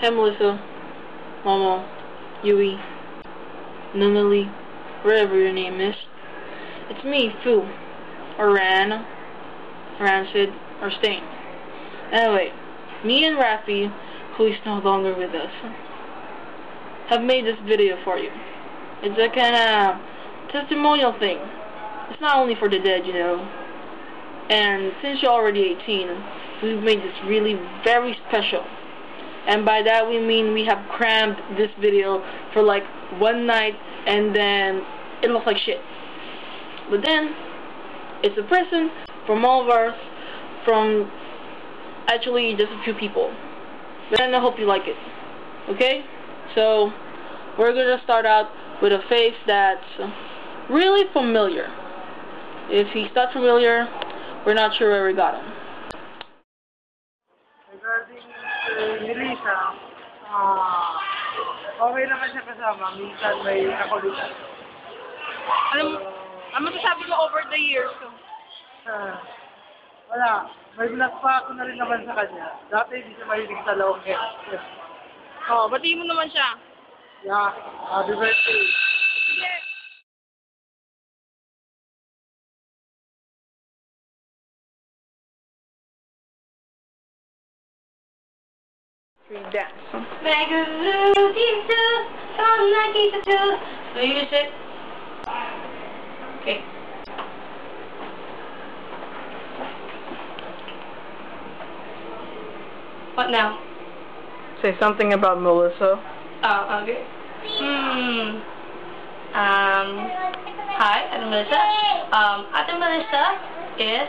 Hey Melissa, Momo, Yui, Nunali, whatever your name is. It's me, Fu, or Ran, Rancid, or Stain. Anyway, me and Rafi, who is no longer with us, have made this video for you. It's a kinda testimonial thing. It's not only for the dead, you know. And since you're already 18, we've made this really very special. And by that we mean we have crammed this video for like one night and then it looks like shit. But then, it's a present from all of us, from actually just a few people. But then I hope you like it. Okay? So, we're gonna start out with a face that's really familiar. If he's not familiar, we're not sure where we got him. Regarding Melissa, okay naman siya kasama. Minsan may kakulitan. Ano masasabi mo over the years? Wala. May vlog pa ako na rin naman sa kanya. Dati hindi siya mahilig sa long hair. Yes. Oh, batiin mo naman siya. Yeah. Happy birthday. Yeah. Dance. So you sit. Okay. What now? Say something about Melissa. Oh, okay. Hi, I'm Melissa. Ate Melissa is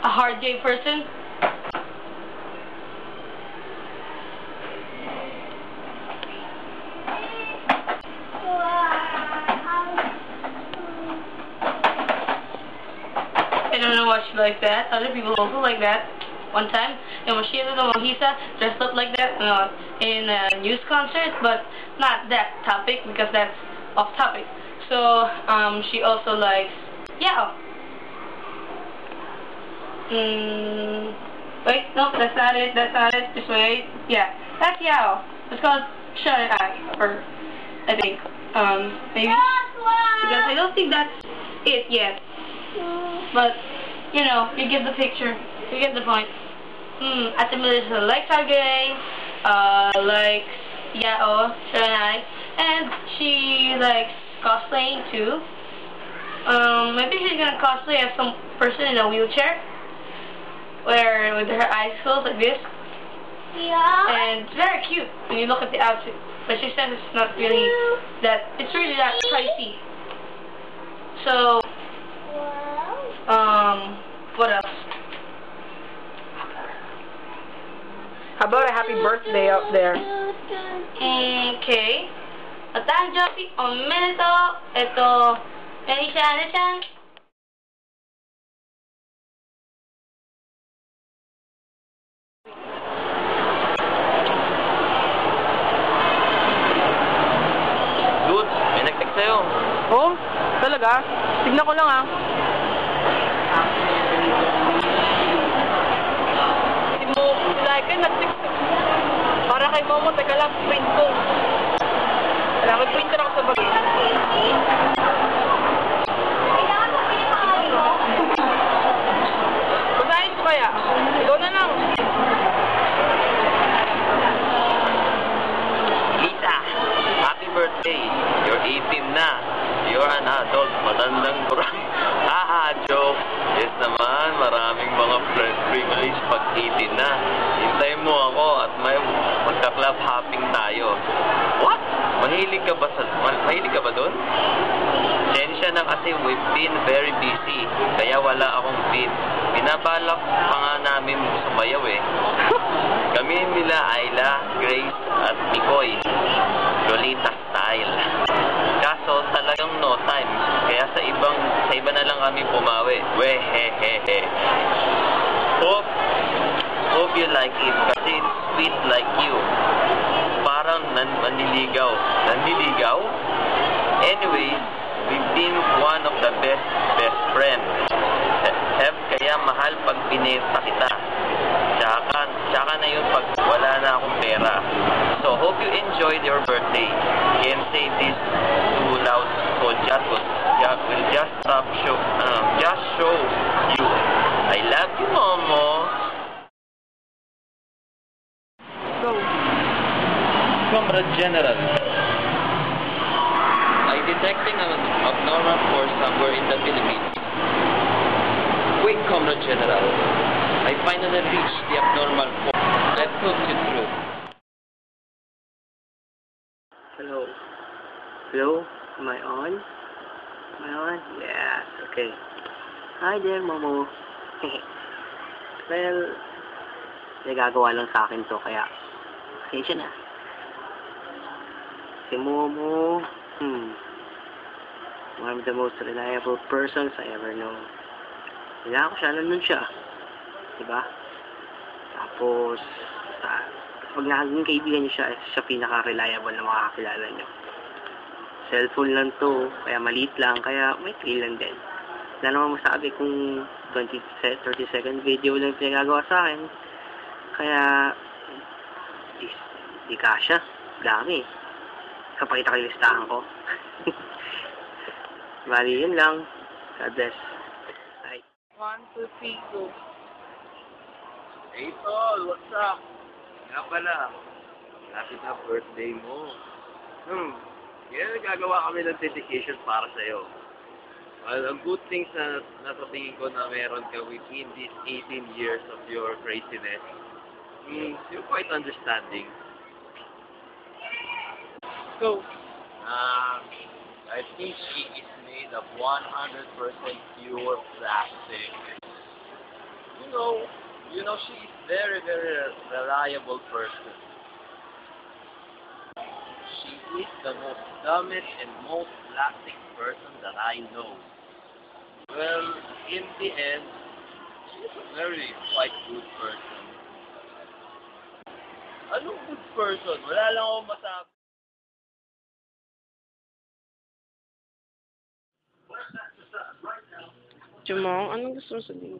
a hard J person. I don't know why she like that. Other people also like that. One time, and when she was a mojisa, dressed up like that in a news concert, but not that topic because that's off topic. So she also likes Yao. Wait, no, that's not it. That's not it. Just wait. Yeah, that's Yao. It's called Shut Eye, or I think maybe because I don't think that's it yet. But you know, you get the picture. You get the point. Ate Melissa likes Argay, likes Yao, Shanai, and she likes cosplaying too. Maybe she's gonna cosplay as some person in a wheelchair, where with her eyes closed like this. Yeah. And it's very cute when you look at the outfit. But she says it's not really that. It's really that pricey. So, what else? How about a happy birthday up there? Okay. Otanjobi omedetou. Ito, Melissa-chan. Dude, may nag-text sa'yo. Oh? Talaga? Tignan ko lang ah. Like, nag-text para kay Momo, teka lang, print ko. Kaya mag-printer ako sa bag. Basahin ko kaya? Ikaw na lang. Lisa, happy birthday. You're 18 na. You're an adult. Matandang kurang. Haha, joke. Yes naman, maraming mga privilege pag 18 na. Hintayin mo ako at may magka-club hopping tayo. What? Mahilig ka ba doon? Sensya na kasi we've been very busy, kaya wala akong feed. Binabalak pa nga namin sumayaw eh. Kami nila Ayla, Grace at Mikoy. Lolita style. Kaso talagang no time, kaya sa iba na lang kami pumawi. Wehehehe. Hope you like it kasi it's sweet like you. Parang nanliligaw. Nanliligaw? Anyway, we've been one of the best friends. Kaya mahal pag binenta kita. Tsaka na yun pag wala na akong pera. So, hope you enjoyed your birthday. Can't say this too loud, so will just show you. I love you, Momo. Go. Comrade General, I detecting an abnormal force somewhere in the Philippines. Wait, Comrade General. I finally reached the abnormal force. Let's put you through. Hello? Hello? Am I on? Am I on? Yes, okay. Hi there, Momo. Well, nagagawa lang sa akin to, kaya pasensya na. Si Momo, one of the most reliable persons I ever know. Kailangan ko siya, nandun siya. Diba? Tapos, pag naging kaibigan niyo siya pinaka-reliable na makakakilala niyo. Cellphone lang to, kaya maliit lang, kaya may thrill lang din. Wala naman masabi kung 30-second video lang pinagagawa sa akin. Kaya, di kasya. Dami. Kapakita ko yung listahan ko. Bali, yun lang. God bless. Bye. 1, 2, 3, go. Hey, Tol, what's up? Nga pala, lapit na birthday mo. Kaya gagawa kami ng dedication para sa'yo. Well, ang good things na nasatingin ko na meron ka within these 18 years of your craziness, you're quite understanding. Go. I think she is made of 100% pure plastic. You know, she is very, very reliable person. She is the most dumbest and most plastic person that I know. Well, in the end, she's a very quite good person. Anong good person? Wala lang akong masabi. Jumong, anong gusto mo sabihin?